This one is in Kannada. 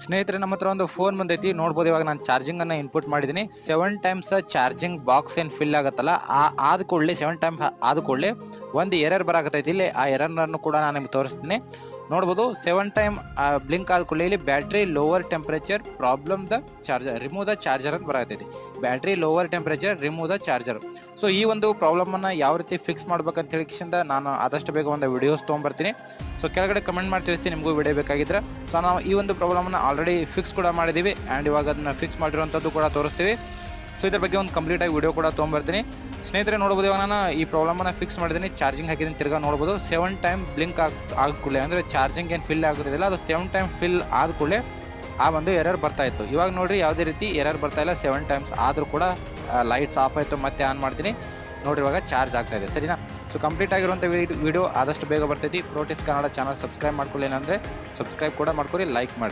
ಸ್ನೇಹಿತರೆ, ನಮ್ಮ ಹತ್ರ ಒಂದು ಫೋನ್ ಬಂದೈತಿ. ನೋಡ್ಬೋದು, ಇವಾಗ ನಾನು ಚಾರ್ಜಿಂಗ್ ಅನ್ನ ಇನ್ಪುಟ್ ಮಾಡಿದ್ದೀನಿ. 7 ಟೈಮ್ಸ್ ಚಾರ್ಜಿಂಗ್ ಬಾಕ್ಸ್ ಏನ್ ಫಿಲ್ ಆಗತ್ತಲ್ಲ, ಆದ ಕೂಡಲೇ 7 ಟೈಮ್ ಆದ ಕೂಡಲೇ ಒಂದು ಎರರ್ ಬರಾಕತ್ತೈತಿ. ಇಲ್ಲಿ ಆ ಎರರ್ ಅನ್ನು ಕೂಡ ನಾನು ನಿಮ್ಗೆ ತೋರಿಸ್ತೀನಿ. ನೋಡ್ಬೋದು, 7 ಟೈಮ್ ಬ್ಲಿಂಕ್ ಆದ ಕೂಡಲೇ ಇಲ್ಲಿ battery lower temperature problem the charger, remove the charger ಅಂತ ಬರಾಕತ್ತೈತಿ. Battery lower temperature, remove the charger. So ಈ ಒಂದು ಪ್ರಾಬ್ಲಮ್ ಅನ್ನ ಯಾವ ರೀತಿ ಫಿಕ್ಸ್ ಮಾಡ್ಬೇಕಂತ ಹೇಳಿಕಿಂದ ನಾನು ಆದಷ್ಟು ಬೇಗ ಒಂದು ವಿಡಿಯೋಸ್ ತೊಗೊಂಬರ್ತೀನಿ. ಸೊ ಕೆಳಗಡೆ ಕಮೆಂಟ್ ಮಾಡಿ ತಿಳಿಸಿ ನಿಮಗೂ ವಿಡಿಯೋ ಬೇಕಾಗಿದ್ರೆ. ಸೊ ನಾವು ಈ ಒಂದು ಪ್ರಾಬ್ಲಮ್ನ ಆಲ್ರೆಡಿ ಫಿಕ್ಸ್ ಕೂಡ ಮಾಡಿದ್ದೀವಿ ಆ್ಯಂಡ್ ಇವಾಗ ಅದನ್ನ ಫಿಕ್ಸ್ ಮಾಡಿರುವಂಥದ್ದು ಕೂಡ ತೋರಿಸ್ತೀವಿ. ಸೊ ಇದ್ರ ಬಗ್ಗೆ ಒಂದು ಕಂಪ್ಲೀಟಾಗಿ ವಿಡಿಯೋ ಕೂಡ ತೊಗೊಂಬರ್ತೀನಿ. ಸ್ನೇಹಿತರೆ, ನೋಡ್ಬೋದು, ಇವಾಗ ನಾನು ಈ ಪ್ರಾಬ್ಲಮನ್ನು ಫಿಕ್ಸ್ ಮಾಡಿದ್ದೀನಿ. ಚಾರ್ಜಿಂಗ್ ಹಾಕಿದ್ದೀನಿ, ತಿರ್ಗಾ ನೋಡ್ಬೋದು 7 ಟೈಮ್ ಬ್ಲಿಂಕ್ ಆದ ಕೂಡಲೇ, ಅಂದರೆ ಚಾರ್ಜಿಂಗ್ ಏನು ಫಿಲ್ ಆಗೋದಿಲ್ಲ, ಅದು 7 ಟೈಮ್ ಫಿಲ್ ಆದ ಕೂಡಲೇ ಆ ಒಂದು ಎರರ್ ಬರ್ತಾ ಇತ್ತು. ಇವಾಗ ನೋಡಿರಿ, ಯಾವುದೇ ರೀತಿ ಎರರ್ ಬರ್ತಾ ಇಲ್ಲ. 7 ಟೈಮ್ಸ್ ಆದರೂ ಕೂಡ ಲೈಟ್ಸ್ ಆಫ್ ಆಯಿತು. ಮತ್ತೆ ಆನ್ ಮಾಡ್ತೀನಿ, ನೋಡಿರಿ ಇವಾಗ ಚಾರ್ಜ್ ಆಗ್ತಾ ಇದೆ. ಸರಿನಾ? ಸೊ ಕಂಪ್ಲೀಟ್ ಆಗಿರುವಂಥ ವಿಡಿಯೋ ಆದಷ್ಟು ಬೇಗ ಬರ್ತೈತಿ. ಪ್ರೋಟಿಪ್ಸ್ ಕನ್ನಡ ಚಾನಲ್ ಸಬ್ಸ್ಕ್ರೈಬ್ ಮಾಡ್ಕೊಳ್ಳಿ, ಏನಂದರೆ ಸಬ್ಸ್ಕ್ರೈಬ್ ಕೂಡ ಮಾಡ್ಕೊಳ್ಳಿ, ಲೈಕ್ ಮಾಡಿ.